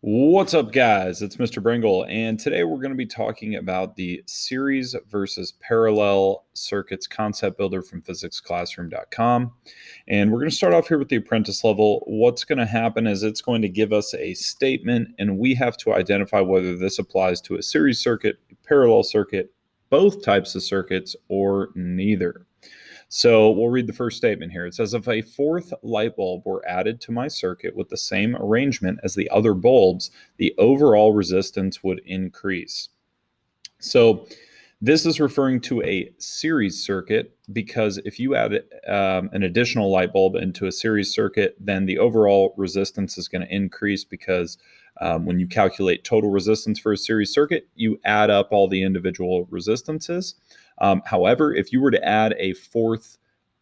What's up, guys? It's Mr. Brengle, and today we're going to be talking about the series versus parallel circuits concept builder from physicsclassroom.com. And we're going to start off here with the apprentice level. What's going to happen is it's going to give us a statement, and we have to identify whether this applies to a series circuit, a parallel circuit, both types of circuits, or neither. So we'll read the first statement here. It says, if a fourth light bulb were added to my circuit with the same arrangement as the other bulbs, the overall resistance would increase. So this is referring to a series circuit because if you add an additional light bulb into a series circuit, then the overall resistance is going to increase because when you calculate total resistance for a series circuit, you add up all the individual resistances. However, if you were to add a fourth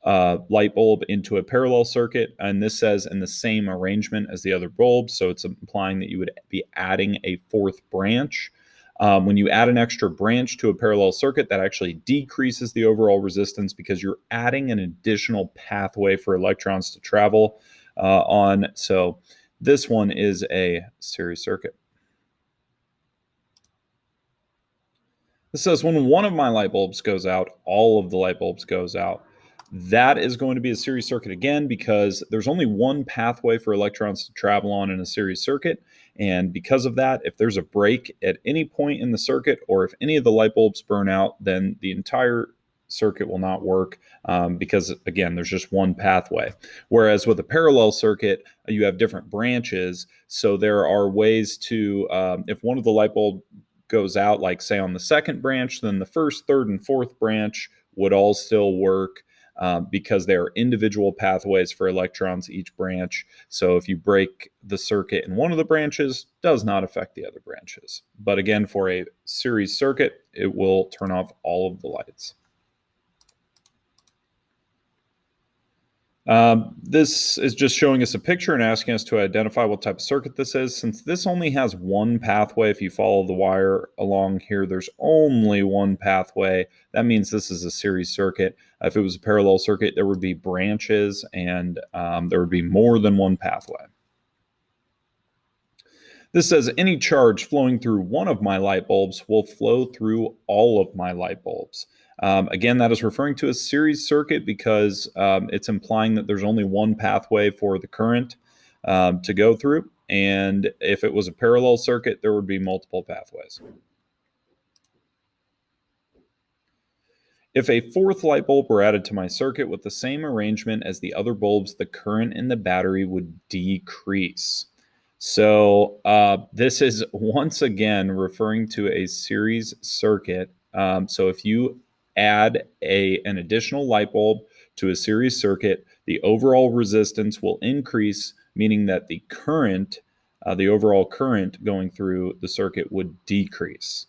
light bulb into a parallel circuit, and this says in the same arrangement as the other bulbs, so it's implying that you would be adding a fourth branch. When you add an extra branch to a parallel circuit, that actually decreases the overall resistance because you're adding an additional pathway for electrons to travel on. So this one is a series circuit. This says when one of my light bulbs goes out, all of the light bulbs goes out. That is going to be a series circuit again because there's only one pathway for electrons to travel on in a series circuit. And because of that, if there's a break at any point in the circuit or if any of the light bulbs burn out, then the entire circuit will not work because, again, there's just one pathway. Whereas with a parallel circuit, you have different branches. So there are ways to, if one of the light bulb goes out, like say on the second branch, then the first, third, and fourth branch would all still work because there are individual pathways for electrons each branch. So if you break the circuit in one of the branches, does not affect the other branches. But again, for a series circuit, it will turn off all of the lights. This is just showing us a picture and asking us to identify what type of circuit this is. Since this only has one pathway, if you follow the wire along here, there's only one pathway. That means this is a series circuit. If it was a parallel circuit, there would be branches and there would be more than one pathway. This says any charge flowing through one of my light bulbs will flow through all of my light bulbs. Again, that is referring to a series circuit because it's implying that there's only one pathway for the current to go through. And if it was a parallel circuit, there would be multiple pathways. If a fourth light bulb were added to my circuit with the same arrangement as the other bulbs, the current in the battery would decrease. So this is once again referring to a series circuit. So if you add an additional light bulb to a series circuit, the overall resistance will increase, meaning that the current, the overall current going through the circuit would decrease.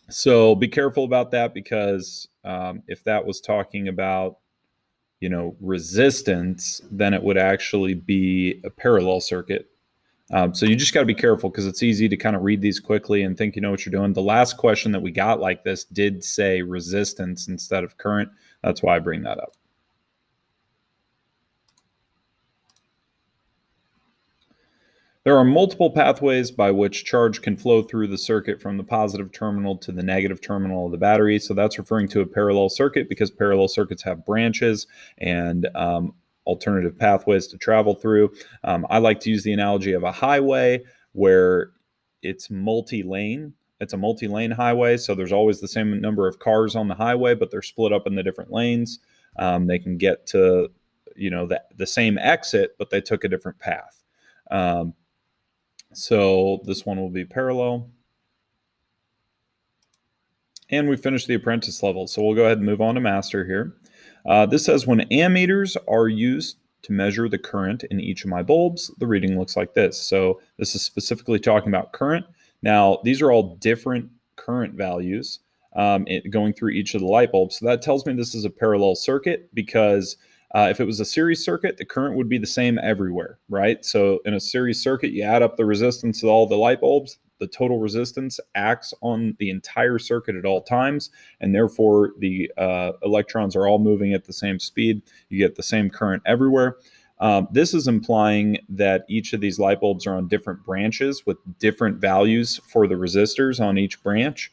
So be careful about that because if that was talking about resistance, then it would actually be a parallel circuit. So you just got to be careful because it's easy to kind of read these quickly and think you know what you're doing. The last question that we got like this did say resistance instead of current. That's why I bring that up. There are multiple pathways by which charge can flow through the circuit from the positive terminal to the negative terminal of the battery. So that's referring to a parallel circuit because parallel circuits have branches and alternative pathways to travel through. I like to use the analogy of a highway where it's multi-lane. It's a multi-lane highway, so there's always the same number of cars on the highway, but they're split up in the different lanes. They can get to the same exit, but they took a different path. So this one will be parallel. And we finished the apprentice level. So we'll go ahead and move on to master here. This says when ammeters are used to measure the current in each of my bulbs, the reading looks like this. So this is specifically talking about current. Now, these are all different current values going through each of the light bulbs. So that tells me this is a parallel circuit because if it was a series circuit, the current would be the same everywhere, right? So in a series circuit, you add up the resistance of all the light bulbs. The total resistance acts on the entire circuit at all times, and therefore the electrons are all moving at the same speed. You get the same current everywhere. This is implying that each of these light bulbs are on different branches with different values for the resistors on each branch,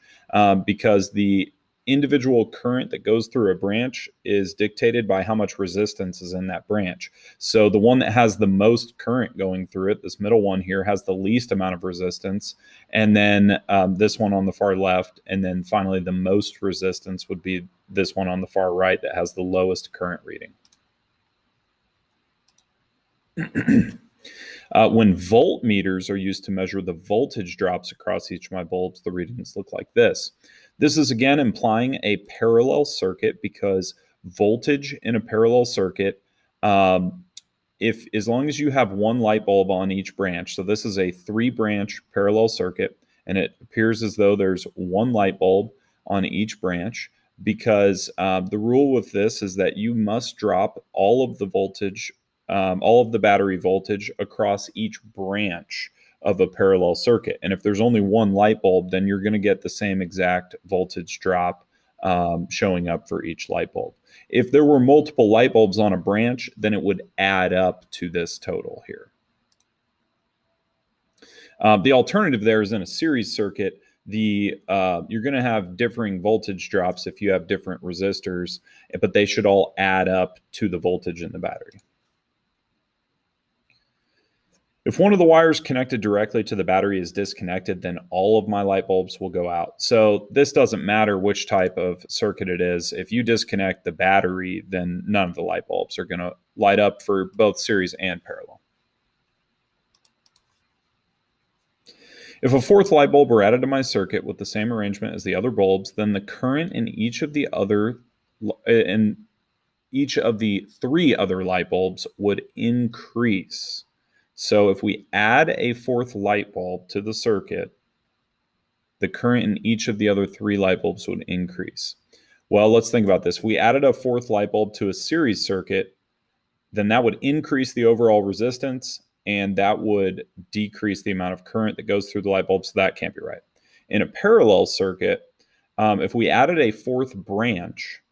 because the individual current that goes through a branch is dictated by how much resistance is in that branch. So the one that has the most current going through it, this middle one here, has the least amount of resistance. And then this one on the far left. And then finally, the most resistance would be this one on the far right that has the lowest current reading. When voltmeters are used to measure the voltage drops across each of my bulbs, the readings look like this. This is again implying a parallel circuit, because voltage in a parallel circuit, if as long as you have one light bulb on each branch, so this is a 3-branch parallel circuit, and it appears as though there's one light bulb on each branch, because the rule with this is that you must drop all of the voltage, all of the battery voltage across each branch of a parallel circuit. And if there's only one light bulb, then you're going to get the same exact voltage drop showing up for each light bulb. If there were multiple light bulbs on a branch, then it would add up to this total here. The alternative there is in a series circuit. You're going to have differing voltage drops if you have different resistors, but they should all add up to the voltage in the battery. If one of the wires connected directly to the battery is disconnected, then all of my light bulbs will go out. So this doesn't matter which type of circuit it is. If you disconnect the battery, then none of the light bulbs are going to light up for both series and parallel. If a fourth light bulb were added to my circuit with the same arrangement as the other bulbs, then the current in each of the 3 other light bulbs would increase. So if we add a fourth light bulb to the circuit, the current in each of the other 3 light bulbs would increase. Well, let's think about this. If we added a fourth light bulb to a series circuit, then that would increase the overall resistance, and that would decrease the amount of current that goes through the light bulb, so that can't be right. In a parallel circuit, if we added a fourth branch,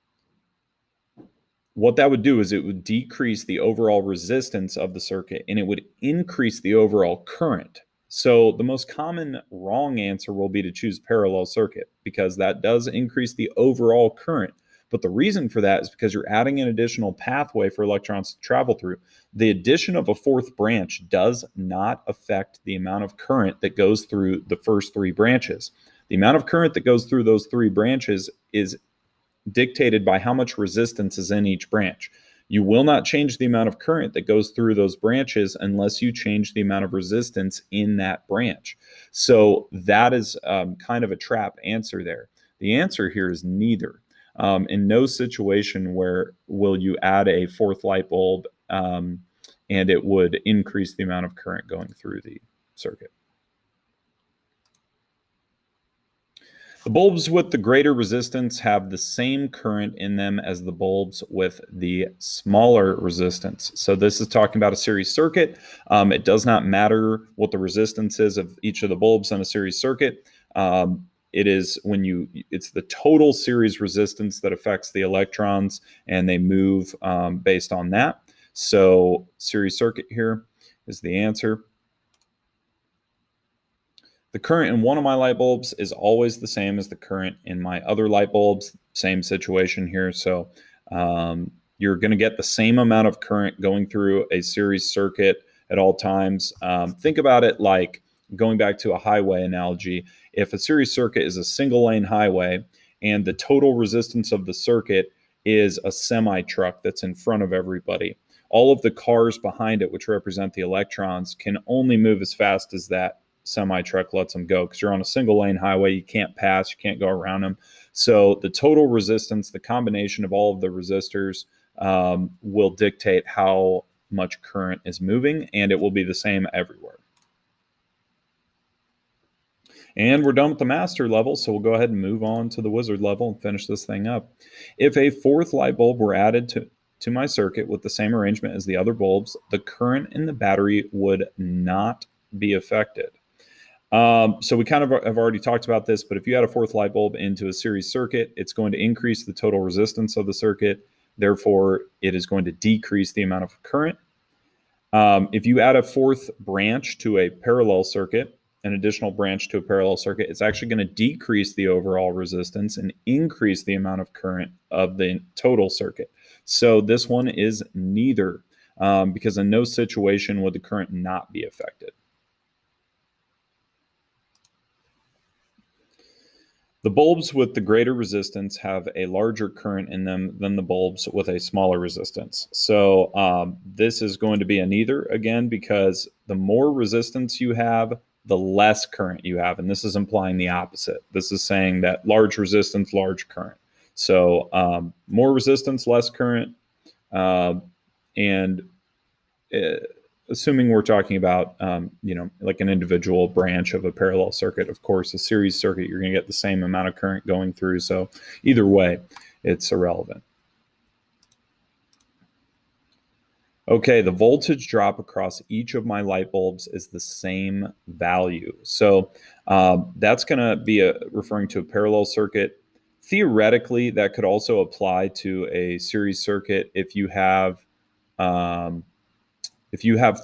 what that would do is it would decrease the overall resistance of the circuit, and it would increase the overall current. So the most common wrong answer will be to choose parallel circuit, because that does increase the overall current. But the reason for that is because you're adding an additional pathway for electrons to travel through. The addition of a fourth branch does not affect the amount of current that goes through the first 3 branches. The amount of current that goes through those 3 branches is dictated by how much resistance is in each branch. You will not change the amount of current that goes through those branches unless you change the amount of resistance in that branch. So that is kind of a trap answer there. The answer here is neither. In no situation where will you add a fourth light bulb and it would increase the amount of current going through the circuit. The bulbs with the greater resistance have the same current in them as the bulbs with the smaller resistance. So this is talking about a series circuit. It does not matter what the resistance is of each of the bulbs in a series circuit. It is it's the total series resistance that affects the electrons, and they move based on that. So series circuit here is the answer. The current in one of my light bulbs is always the same as the current in my other light bulbs. Same situation here. So you're going to get the same amount of current going through a series circuit at all times. Think about it like going back to a highway analogy. If a series circuit is a single lane highway and the total resistance of the circuit is a semi truck that's in front of everybody, all of the cars behind it, which represent the electrons, can only move as fast as that semi truck lets them go, because you're on a single lane highway. You can't pass, you can't go around them. So the total resistance, the combination of all of the resistors, will dictate how much current is moving, and it will be the same everywhere. And we're done with the master level, so we'll go ahead and move on to the wizard level and finish this thing up. If a fourth light bulb were added to my circuit with the same arrangement as the other bulbs, the current in the battery would not be affected. So we kind of have already talked about this, but if you add a fourth light bulb into a series circuit, it's going to increase the total resistance of the circuit. Therefore, it is going to decrease the amount of current. If you add a fourth branch to a parallel circuit, an additional branch to a parallel circuit, it's actually going to decrease the overall resistance and increase the amount of current of the total circuit. So this one is neither, because in no situation would the current not be affected. The bulbs with the greater resistance have a larger current in them than the bulbs with a smaller resistance. So this is going to be a neither again, because the more resistance you have, the less current you have. And this is implying the opposite. This is saying that large resistance, large current. So more resistance, less current. And assuming we're talking about, like an individual branch of a parallel circuit, of course, a series circuit, you're going to get the same amount of current going through. So either way, it's irrelevant. Okay, the voltage drop across each of my light bulbs is the same value. So that's going to be referring to a parallel circuit. Theoretically, that could also apply to a series circuit if you have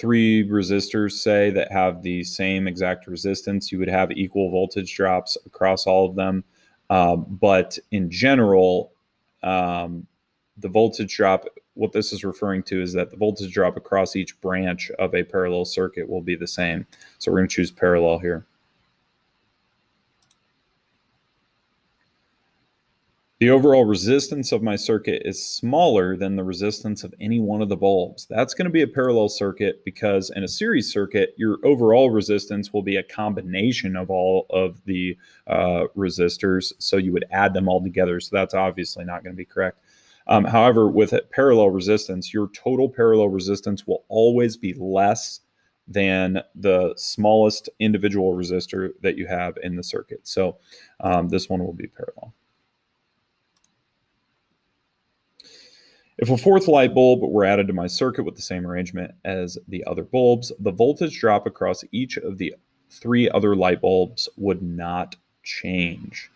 three resistors, say, that have the same exact resistance, you would have equal voltage drops across all of them. But in general, the voltage drop, what this is referring to is that the voltage drop across each branch of a parallel circuit will be the same. So we're going to choose parallel here. The overall resistance of my circuit is smaller than the resistance of any one of the bulbs. That's going to be a parallel circuit, because in a series circuit, your overall resistance will be a combination of all of the resistors. So you would add them all together. So that's obviously not going to be correct. However, with a parallel resistance, your total parallel resistance will always be less than the smallest individual resistor that you have in the circuit. So this one will be parallel. If a fourth light bulb were added to my circuit with the same arrangement as the other bulbs, the voltage drop across each of the three other light bulbs would not change.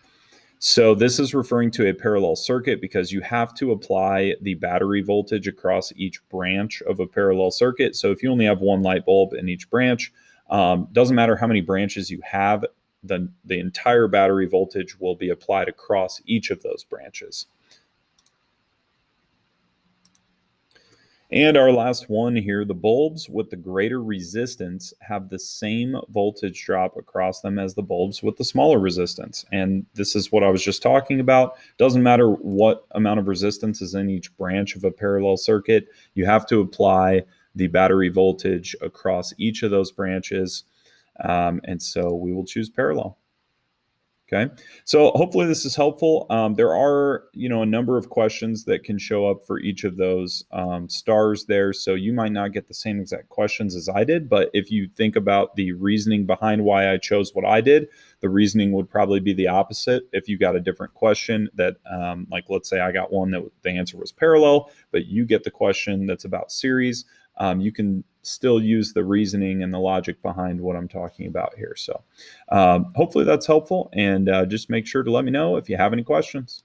So this is referring to a parallel circuit, because you have to apply the battery voltage across each branch of a parallel circuit. So if you only have one light bulb in each branch, doesn't matter how many branches you have, the entire battery voltage will be applied across each of those branches. And our last one here, the bulbs with the greater resistance have the same voltage drop across them as the bulbs with the smaller resistance. And this is what I was just talking about. Doesn't matter what amount of resistance is in each branch of a parallel circuit, you have to apply the battery voltage across each of those branches. And so we will choose parallel. Okay, so hopefully this is helpful. There are, a number of questions that can show up for each of those stars there. So you might not get the same exact questions as I did, but if you think about the reasoning behind why I chose what I did, the reasoning would probably be the opposite. If you got a different question that, like, let's say I got one that the answer was parallel, but you get the question that's about series, you can still use the reasoning and the logic behind what I'm talking about here. So hopefully that's helpful, and just make sure to let me know if you have any questions.